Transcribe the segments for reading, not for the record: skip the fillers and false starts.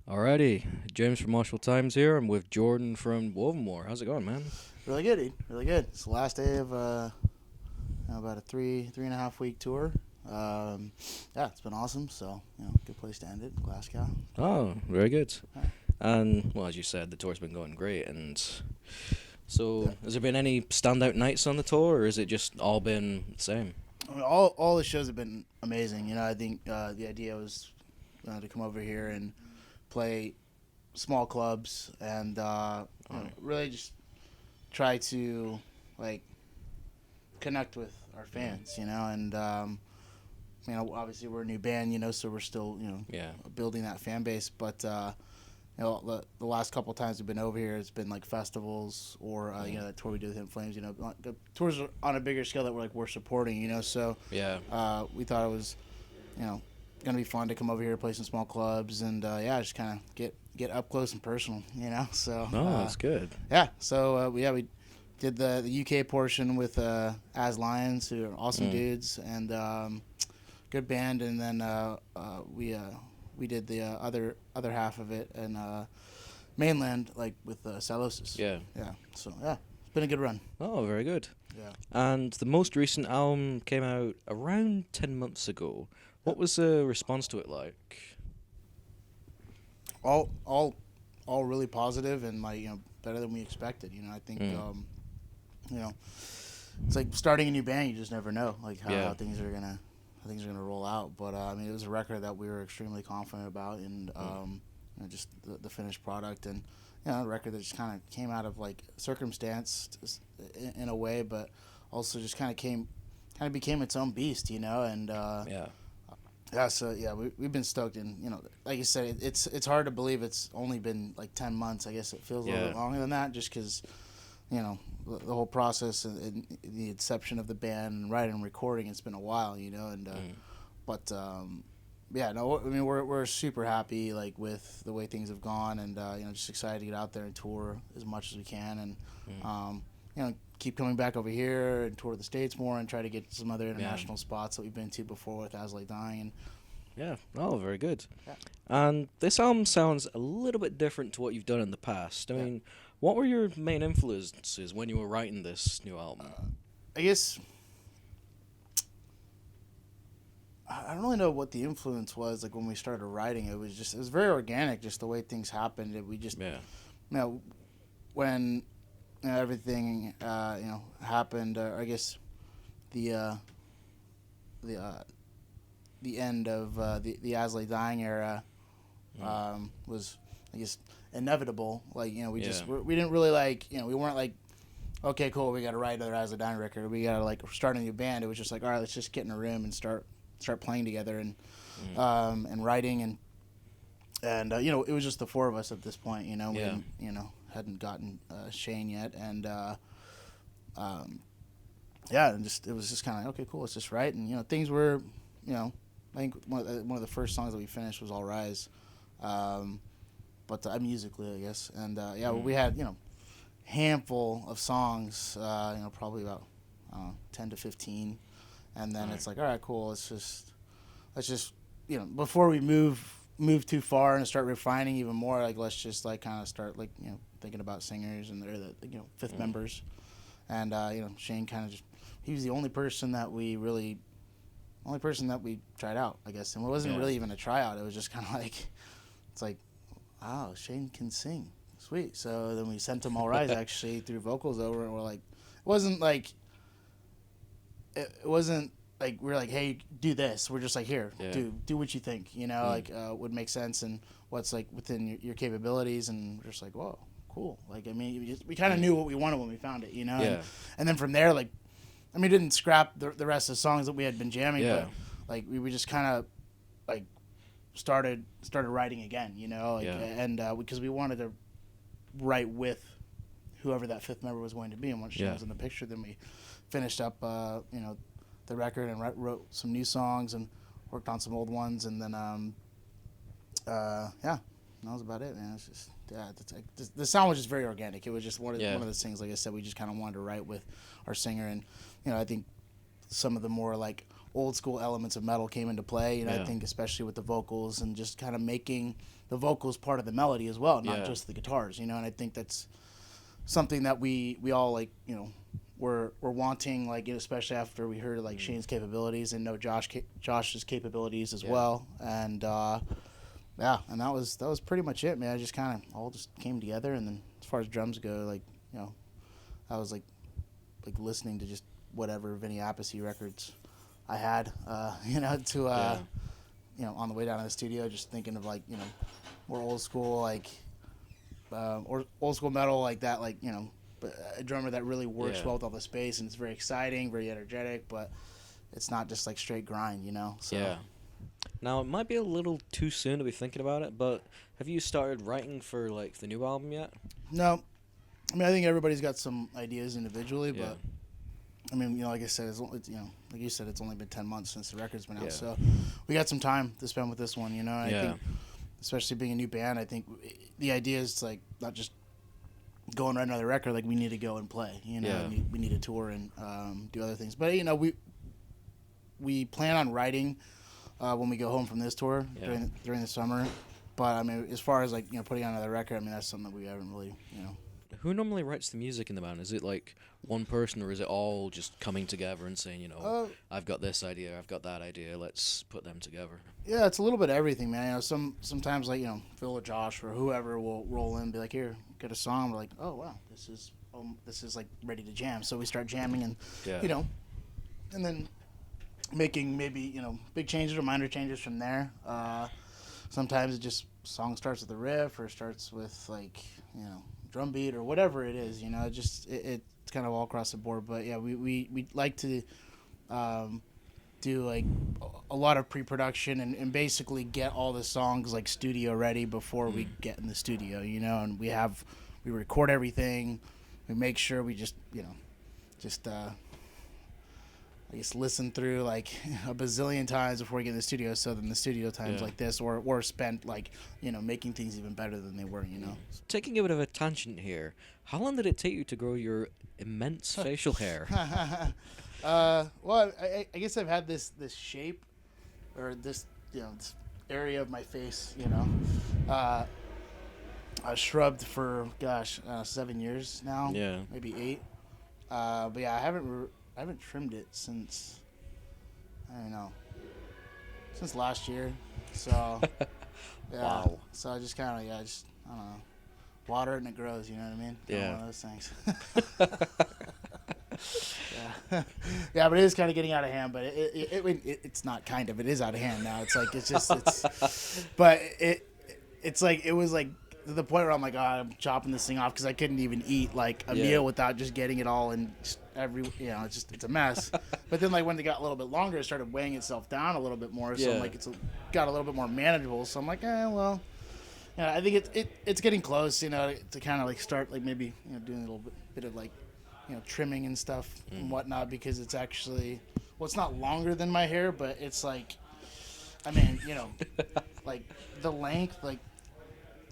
Alrighty, James from Moshville Times here. I'm with Jordan from Wovenwar. How's it going, man? Really good, dude. Really good. It's the last day of about a three and a half week tour. Um, yeah, it's been awesome. So good place to end it, Glasgow. Oh, very good. Yeah. And well, as you said, the tour's been going great. And so, Yeah. has there been any standout nights on the tour, or has it just all been the same? I mean, all the shows have been amazing. I think the idea was to come over here and play small clubs and really just try to like connect with our fans. And obviously we're a new band, so we're still, Yeah. building that fan base. But the last couple of times we've been over here, it's been like festivals or that tour we did with Hidden Flames. The tours are on a bigger scale that we're supporting. So Yeah. we thought it was, gonna be fun to come over here, play some small clubs, and just kind of get up close and personal. So Oh, that's good. yeah. So we did the UK portion with As Lions, who are awesome dudes, and good band, and then we did the other half of it in mainland, like with Salosis. Yeah. Yeah. So yeah, it's been a good run. Oh, very good. Yeah. And the most recent album came out around 10 months ago. What was the response to it like? All really positive and better than we expected. I think you know it's like starting a new band. You just never know like Yeah. how things are gonna roll out. But I mean, it was a record that we were extremely confident about, and just the finished product, and a record that just kind of came out of like circumstance in a way, but also just kind of became its own beast, and Yeah. yeah. So yeah, we've been stoked, and like you said, it's hard to believe it's only been like 10 months. I guess it feels a little Yeah. bit longer than that, just because the whole process and the inception of the band and writing and recording, it's been a while, and but yeah, no, I mean we're super happy like with the way things have gone, and just excited to get out there and tour as much as we can, and keep coming back over here and tour the States more and try to get some other Yeah. international spots that we've been to before with As Like Dying. And Yeah. Oh, very good. yeah. And this album sounds a little bit different to what you've done in the past. I Yeah. mean, what were your main influences when you were writing this new album? I guess I don't really know what the influence was like when we started writing. It was very organic, just the way things happened. We just Yeah. When everything happened. I guess the the uh, the end of the Asley dying era was, I guess, inevitable. Like Yeah. we didn't really we weren't like, okay, cool, we got to write another Asley dying record. We got to like start a new band. It was just like, all right, let's just get in a room and start playing together and writing and it was just the four of us at this point. We Yeah. hadn't gotten Shane yet, and yeah, and just it was just kind of okay, cool. Let's just write, and things were, I think one of the first songs that we finished was All Rise, but musically, I guess, and yeah, we had handful of songs, probably about 10 to 15, and then it's like, all right, cool. Let's just before we move too far and start refining even more, like let's just like kind of start like thinking about singers and they're the fifth members, and Shane kind of just, he was the only person that we tried out, I guess, and it wasn't Yeah. really even a tryout. It was just kind of like, it's like, wow, Shane can sing, sweet. So then we sent him All Rise actually through vocals over, and we're like, it wasn't like we're like, hey, do this. We're just like, here, Yeah. do what you think, like would make sense and what's like within your capabilities, and we're just like, whoa, cool. Like, I mean, we kind of knew what we wanted when we found it, Yeah. and then from there, like, I mean, didn't scrap the rest of the songs that we had been jamming, Yeah. but like we just kind of like started writing again, like, Yeah. and because we wanted to write with whoever that fifth member was going to be, and once she Yeah. was in the picture, then we finished up the record and wrote some new songs and worked on some old ones, and then yeah, that was about it, man. It's just the sound was just very organic. It was just one of those things, like I said, we just kind of wanted to write with our singer, and I think some of the more like old school elements of metal came into play. And Yeah. I think especially with the vocals and just kind of making the vocals part of the melody as well, not Yeah. just the guitars. And I think that's something that we all like. We're wanting, like, especially after we heard like Shane's capabilities and know Josh's capabilities as well. And yeah, and that was pretty much it, man. I just kind of all just came together. And then as far as drums go, like, I was like listening to just whatever Vinny Appice records I had, to on the way down to the studio, just thinking of like, more old school, like or old school metal, like that, like, a drummer that really works well with all the space, and it's very exciting, very energetic, but it's not just like straight grind, So Yeah. Now, it might be a little too soon to be thinking about it, but have you started writing for, like, the new album yet? No, I mean, I think everybody's got some ideas individually, Yeah. but I mean, like I said, it's like you said, it's only been 10 months since the record's been out, Yeah. so we got some time to spend with this one, And I think, especially being a new band, I think the idea is like not just go and write another record. Like, we need to go and play, Yeah. we need to tour and do other things. But we plan on writing when we go home from this tour during the summer. But I mean, as far as like putting on another record, I mean, that's something that we haven't really Who normally writes the music in the band? Is it like one person, or is it all just coming together and saying, I've got this idea, I've got that idea, let's put them together? Yeah, it's a little bit of everything, man. Sometimes like Phil or Josh or whoever will roll in and be like, here, get a song. We're like, oh wow, this is like ready to jam. So we start jamming and and then making maybe big changes or minor changes from there. Sometimes it just song starts with a riff or starts with like drum beat or whatever it is. It's kind of all across the board. But yeah, we like to do like a lot of pre-production and basically get all the songs like studio ready before we get in the studio, and we record everything. We make sure we just I guess listen through like a bazillion times before we get in the studio, so then the studio times like this or spent like making things even better than they were. Taking a bit of a tangent here, how long did it take you to grow your immense facial hair? Well, I guess I've had this shape or this this area of my face I shrubbed for 7 years now, maybe 8. But yeah, I haven't trimmed it since, I don't know, since last year. So yeah. Wow. So I just kind of I don't know, water it and it grows. You know what I mean? Yeah. One of those things. Yeah. Yeah, but it is kind of getting out of hand. But it's not kind of. It is out of hand now. It's like but it's like it was like to the point where I'm like, I'm chopping this thing off because I couldn't even eat like a meal without just getting it all in it's a mess. But then like when it got a little bit longer, it started weighing itself down a little bit more. So I'm like it's got a little bit more manageable. So I'm like, well, I think it's getting close, to kind of like start like maybe doing a little bit of like trimming and stuff and whatnot, because it's actually it's not longer than my hair, but it's like, I mean, like the length, like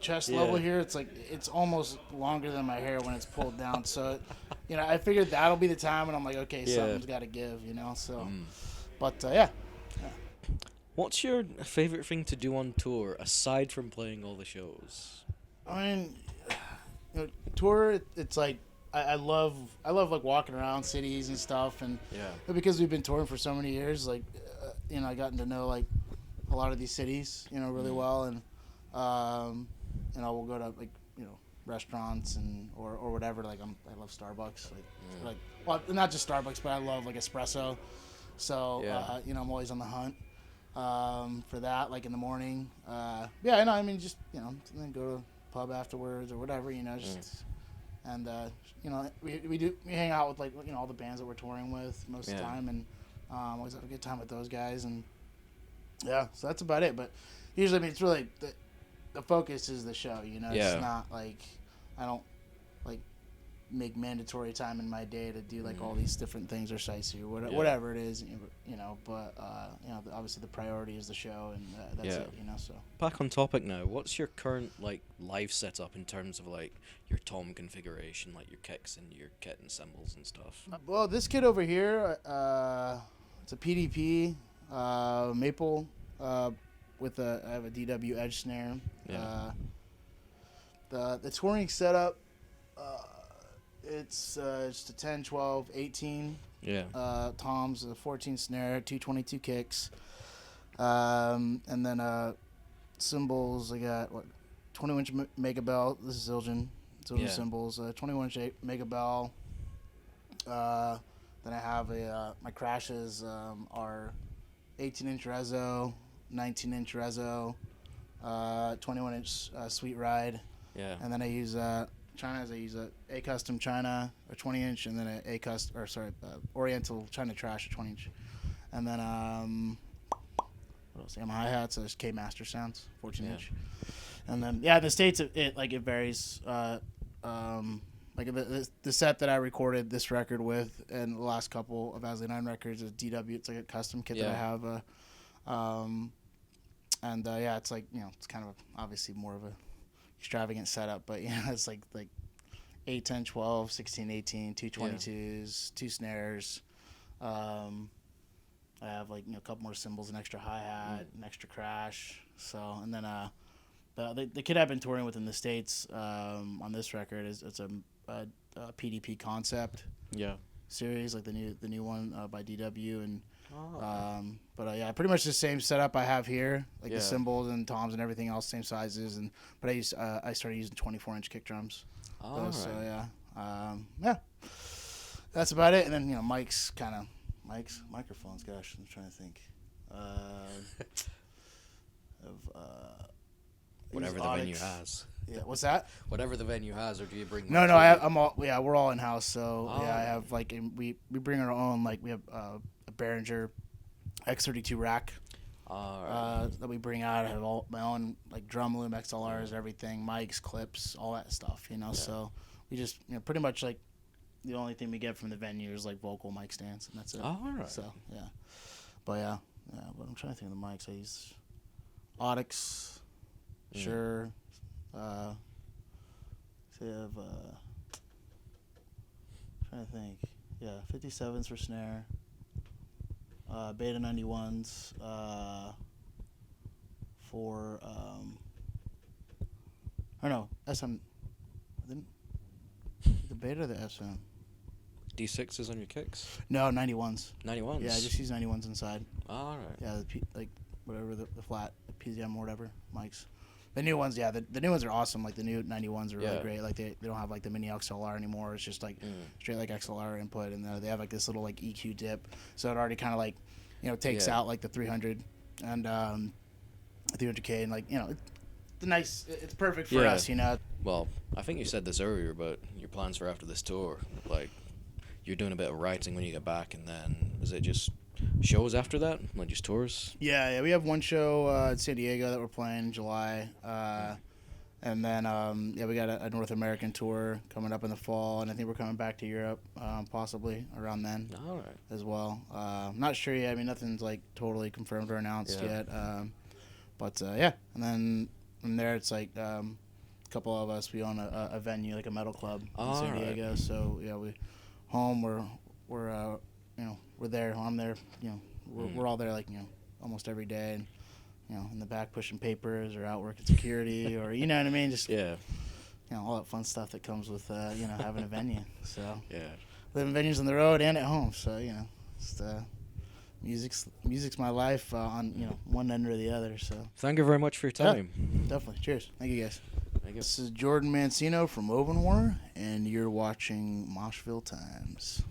chest level here, it's like it's almost longer than my hair when it's pulled down. So I figured that'll be the time when I'm like, okay, something's got to give, so but yeah. What's your favorite thing to do on tour aside from playing all the shows? I mean, tour, it's like I love like walking around cities and stuff, and because we've been touring for so many years, like I gotten to know like a lot of these cities really well, and we'll go to like restaurants and or whatever. Like I love Starbucks, like well, not just Starbucks, but I love like espresso. So I'm always on the hunt for that, like in the morning. I mean, just then go to a pub afterwards or whatever, just and we hang out with like all the bands that we're touring with most of the time, and always have a good time with those guys, and so that's about it. But usually, I mean, it's really the focus is the show, it's not like I don't like make mandatory time in my day to do like all these different things or sightsee or whatever it is, but obviously the priority is the show, and that's it, so. Back on topic now, what's your current like live setup in terms of like your tom configuration, like your kicks and your kit and cymbals and stuff? Well, this kit over here, It's a PDP maple with I have a DW edge snare. Yeah. The touring setup, it's just a 10, 12, 18. Yeah. Toms, a 14 snare, 222 kicks. And then cymbals, I got 21-inch Mega Bell. This is Zildjian cymbals. 21-inch Mega Bell. Then I have my crashes are 18-inch Rezo, 19-inch Rezo, 21-inch Sweet Ride. Yeah. And then I use China's. I use a custom China, a 20-inch, and then Oriental China Trash, a 20-inch. And then what else? My hi-hats, so there's K Master Sounds, 14-inch. And then in the States it varies. Like the set that I recorded this record with, and the last couple of Asley 9 records is DW. It's like a custom kit that I have. It's like, it's kind of obviously more of a extravagant setup, but it's like 8, 10, 12, 16, 18, 222s, 2 snares. I have a couple more cymbals, an extra hi-hat, an extra crash. So, and then the kid I've been touring with in the States on this record it's a PDP concept series, like the new one by DW, and pretty much the same setup I have here, like the cymbals and toms and everything else, same sizes, but I started using 24-inch kick drums. So that's about it. And then microphones. Gosh, I'm trying to think of whatever the venue has. Yeah, what's that? Whatever the venue has, or do you bring? No, we're all in house. So I have we bring our own, we have a Behringer X32 rack that we bring out. I have all my own drum loom, XLRs, everything, mics, clips, all that stuff. So we just pretty much the only thing we get from the venue is vocal mic stands, and that's it. All right. So but but I'm trying to think of the mics I use. Audix, Shure. So you have trying to think. 57s for snare. Beta 91s for SM. The beta or the SM? D6s on your kicks? No, 91s. 91s? Yeah, I just use 91s inside. All right. Yeah, whatever the flat PZM or whatever mics. The new ones, the new ones are awesome. The new 91s are really great. They don't have the mini XLR anymore. It's just straight XLR input, and they have this little EQ dip, so it already kind of takes out the 300 and 300K, and it's nice. It's perfect for us, Well, I think you said this earlier, but your plans for after this tour, you're doing a bit of writing when you get back, and then is it just shows after that, just tours? Yeah, we have one show in San Diego that we're playing in July, and then we got a North American tour coming up in the fall, and I think we're coming back to Europe possibly around then. All right. As well. Not sure yet. I mean, nothing's totally confirmed or announced yet, but and then from there it's a couple of us, we own a venue, a metal club in San Diego. So we're there. I'm there. We're all there almost every day, and in the back pushing papers or out working security or what I mean, just all that fun stuff that comes with having a venue. So living venues on the road and at home. So it's music's my life on one end or the other. So thank you very much for your time. Definitely. Cheers. Thank you guys. Thank you. This is Jordan Mancino from Wovenwar, and you're watching Moshville Times.